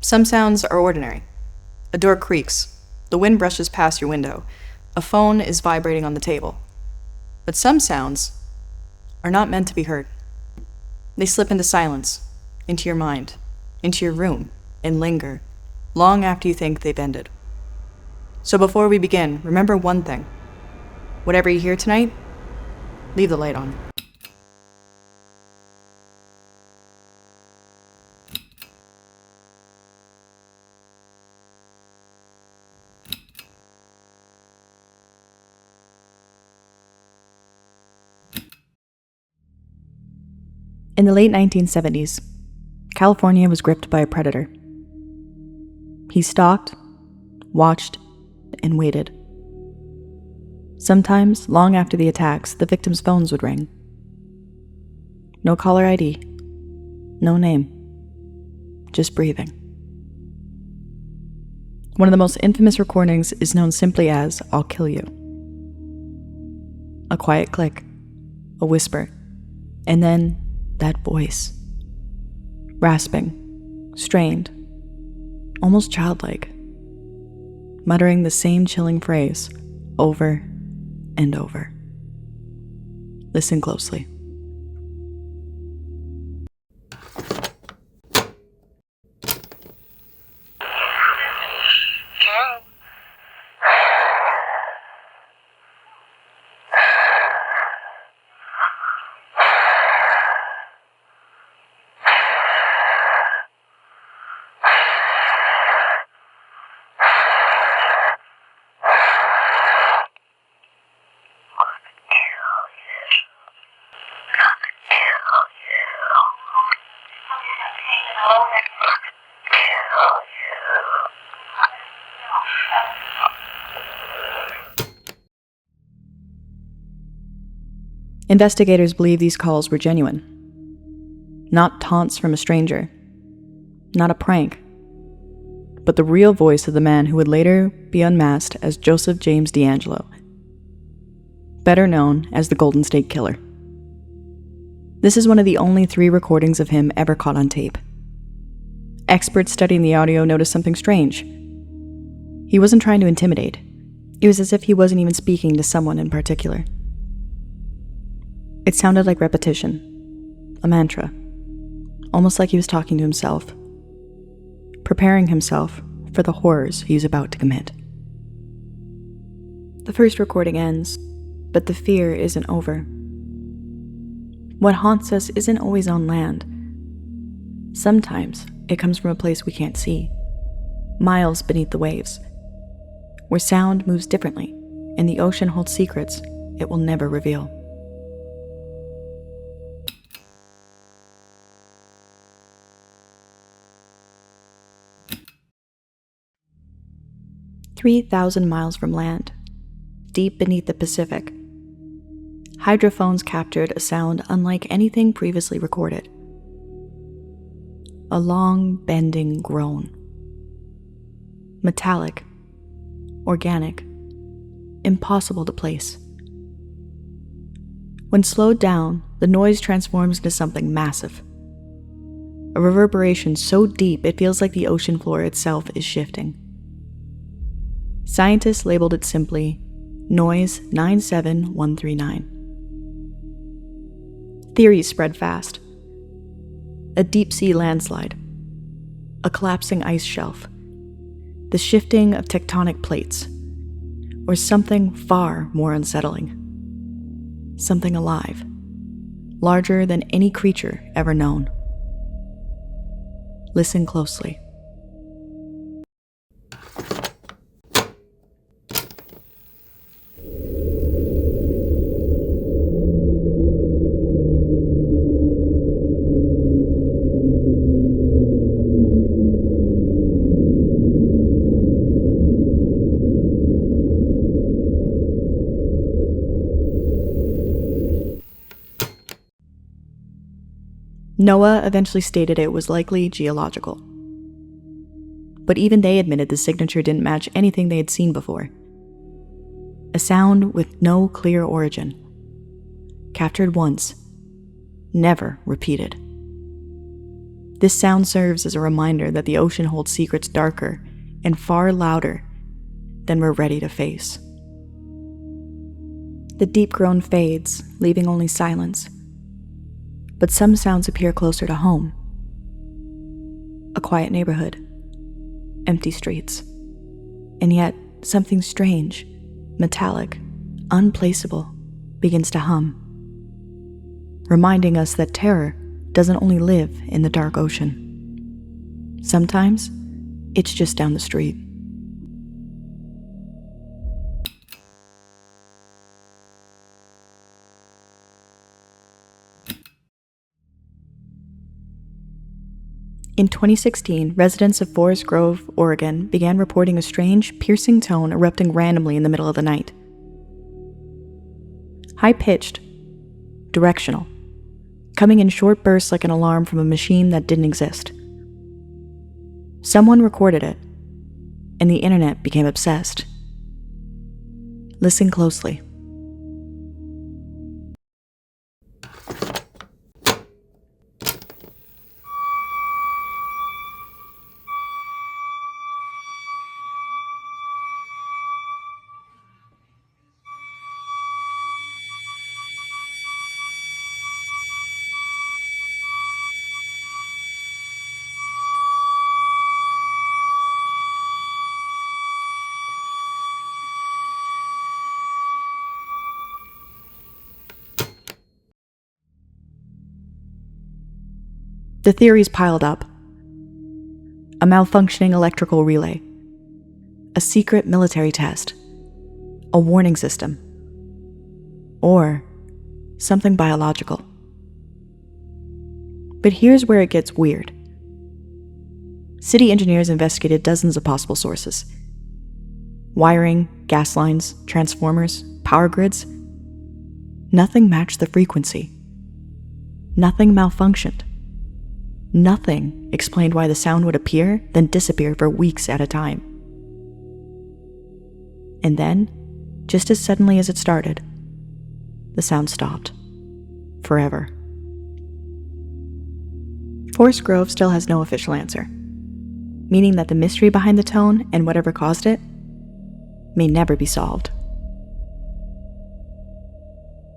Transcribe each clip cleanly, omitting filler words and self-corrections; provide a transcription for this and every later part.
Some sounds are ordinary. A door creaks. The wind brushes past your window. A phone is vibrating on the table. But some sounds are not meant to be heard. They slip into silence, into your mind, into your room, and linger long after you think they've ended. So before we begin, remember one thing. Whatever you hear tonight, leave the light on. In the late 1970s, California was gripped by a predator. He stalked, watched, and waited. Sometimes, long after the attacks, the victims' phones would ring. No caller ID, no name, just breathing. One of the most infamous recordings is known simply as "I'll kill you." A quiet click, a whisper, and then that voice. Rasping, strained, almost childlike, muttering the same chilling phrase over and over. Listen closely. Investigators believe these calls were genuine. Not taunts from a stranger, not a prank, but the real voice of the man who would later be unmasked as Joseph James D'Angelo, better known as the Goldenstate Killer. This is one of the only 3 recordings of him ever caught on tape. Experts studying the audio noticed something strange. He wasn't trying to intimidate. It was as if he wasn't even speaking to someone in particular. It sounded like repetition, a mantra, almost like he was talking to himself, preparing himself for the horrors he was about to commit. The first recording ends, but the fear isn't over. What haunts us isn't always on land. Sometimes it comes from a place we can't see, miles beneath the waves, where sound moves differently and the ocean holds secrets it will never reveal. "3,000 miles from land, deep beneath the Pacific, hydrophones captured a sound unlike anything previously recorded. A long, bending groan. Metallic, organic, impossible to place. When slowed down, the noise transforms into something massive. A reverberation so deep it feels like the ocean floor itself is shifting. Scientists labeled it simply Noise 97139. Theories spread fast. A deep-sea landslide, a collapsing ice shelf, the shifting of tectonic plates, or something far more unsettling. Something alive, larger than any creature ever known. Listen closely. NOAA eventually stated it was likely geological. But even they admitted the signature didn't match anything they had seen before. A sound with no clear origin. Captured once, never repeated. This sound serves as a reminder that the ocean holds secrets darker and far louder than we're ready to face. The deep groan fades, leaving only silence. But some sounds appear closer to home. A quiet neighborhood, empty streets, and yet something strange, metallic, unplaceable, begins to hum, reminding us that terror doesn't only live in the dark ocean. Sometimes, it's just down the street. In 2016, residents of Forest Grove, Oregon, began reporting a strange, piercing tone erupting randomly in the middle of the night. High-pitched, directional, coming in short bursts like an alarm from a machine that didn't exist. Someone recorded it, and the internet became obsessed. Listen closely. The theories piled up. A malfunctioning electrical relay. A secret military test. A warning system. Or something biological. But here's where it gets weird. City engineers investigated dozens of possible sources. Wiring, gas lines, transformers, power grids. Nothing matched the frequency. Nothing malfunctioned. Nothing explained why the sound would appear, then disappear for weeks at a time. And then, just as suddenly as it started, the sound stopped. Forever. Forest Grove still has no official answer, meaning that the mystery behind the tone and whatever caused it may never be solved.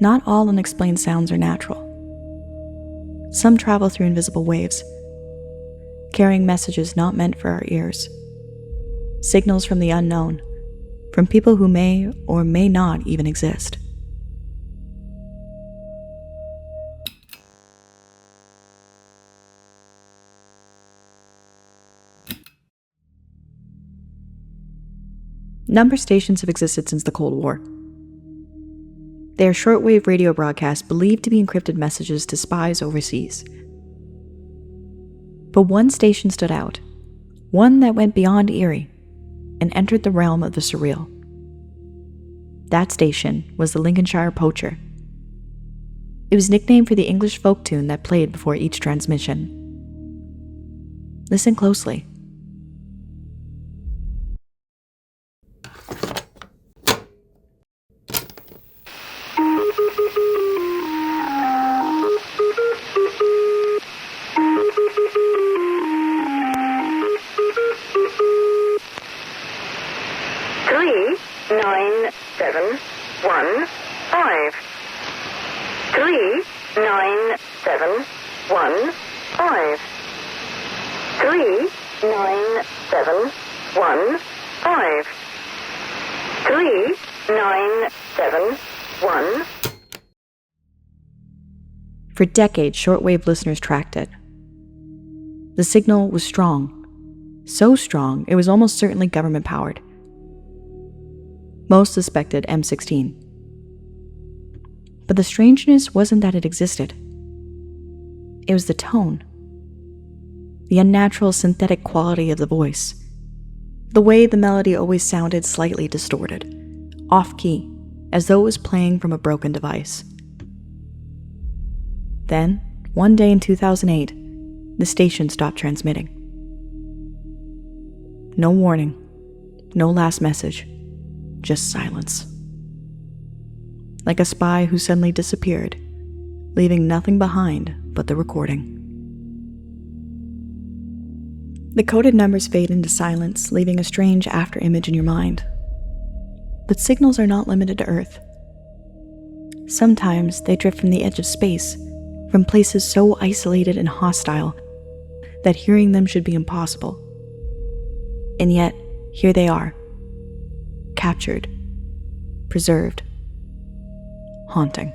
Not all unexplained sounds are natural. Some travel through invisible waves, carrying messages not meant for our ears. Signals from the unknown, from people who may or may not even exist. Number stations have existed since the Cold War. They are shortwave radio broadcasts believed to be encrypted messages to spies overseas. But one station stood out, one that went beyond eerie and entered the realm of the surreal. That station was the Lincolnshire Poacher. It was nicknamed for the English folk tune that played before each transmission. Listen closely. For decades, shortwave listeners tracked it. The signal was strong. So strong, it was almost certainly government-powered. Most suspected M16. But the strangeness wasn't that it existed. It was the tone. The unnatural synthetic quality of the voice. The way the melody always sounded slightly distorted, off-key, as though it was playing from a broken device. Then, one day in 2008, the station stopped transmitting. No warning, no last message, just silence. Like a spy who suddenly disappeared, leaving nothing behind but the recording. The coded numbers fade into silence, leaving a strange afterimage in your mind. But signals are not limited to Earth. Sometimes they drift from the edge of space, from places so isolated and hostile that hearing them should be impossible. And yet, here they are, captured, preserved, haunting.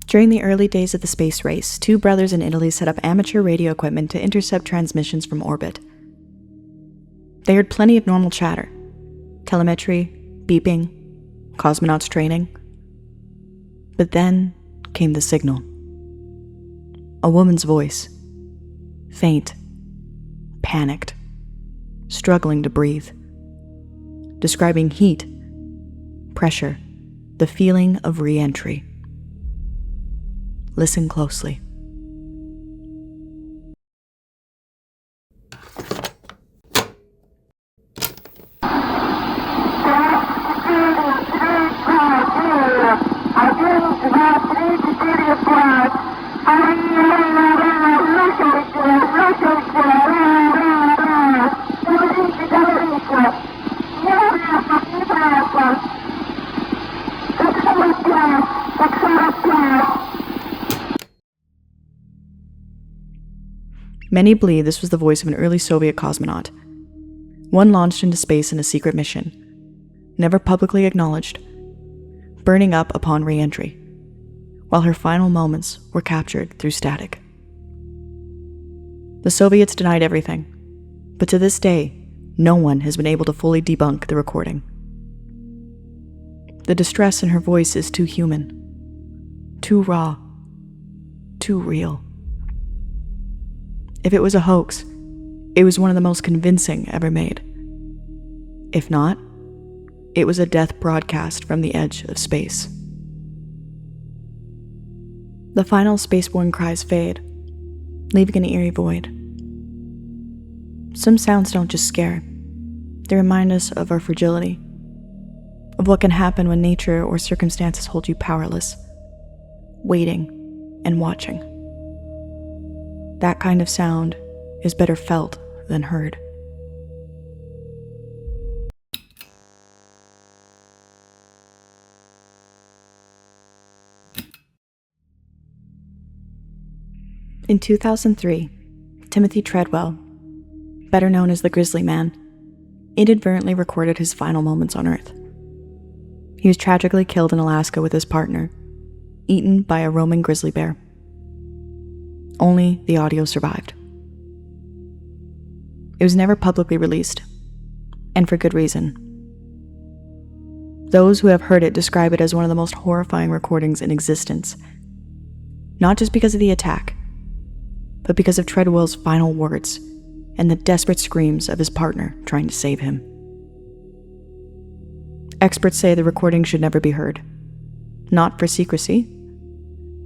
During the early days of the space race, two brothers in Italy set up amateur radio equipment to intercept transmissions from orbit. They heard plenty of normal chatter, telemetry, beeping, cosmonauts training. But then came the signal. A woman's voice, faint, panicked, struggling to breathe, describing heat, pressure, the feeling of re-entry. Listen closely. Many believe this was the voice of an early Soviet cosmonaut, one launched into space in a secret mission, never publicly acknowledged, burning up upon re-entry, while her final moments were captured through static. The Soviets denied everything, but to this day, no one has been able to fully debunk the recording. The distress in her voice is too human, too raw, too real. If it was a hoax, it was one of the most convincing ever made. If not, it was a death broadcast from the edge of space. The final spaceborne cries fade, leaving an eerie void. Some sounds don't just scare. They remind us of our fragility, of what can happen when nature or circumstances hold you powerless, waiting and watching. That kind of sound is better felt than heard. In 2003, Timothy Treadwell, better known as the Grizzly Man, inadvertently recorded his final moments on Earth. He was tragically killed in Alaska with his partner, eaten by a roaming grizzly bear. Only the audio survived. It was never publicly released, and for good reason. Those who have heard it describe it as one of the most horrifying recordings in existence, not just because of the attack, but because of Treadwell's final words and the desperate screams of his partner trying to save him. Experts say the recording should never be heard, not for secrecy,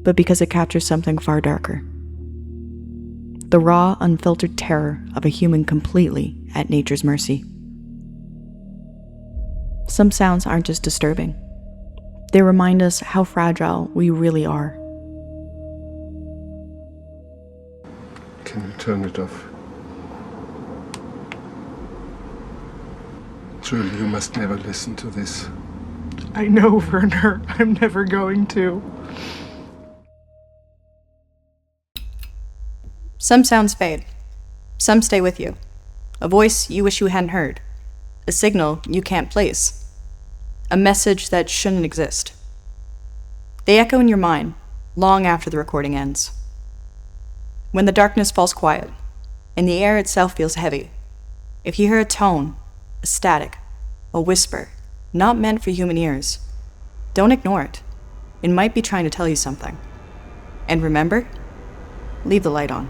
but because it captures something far darker. The raw, unfiltered terror of a human completely at nature's mercy. Some sounds aren't just disturbing. They remind us how fragile we really are. Can you turn it off? Surely you must never listen to this. I know, Werner. I'm never going to. Some sounds fade. Some stay with you. A voice you wish you hadn't heard. A signal you can't place. A message that shouldn't exist. They echo in your mind long after the recording ends. When the darkness falls quiet, and the air itself feels heavy, if you hear a tone, a static, a whisper, not meant for human ears, don't ignore it. It might be trying to tell you something. And remember, leave the light on.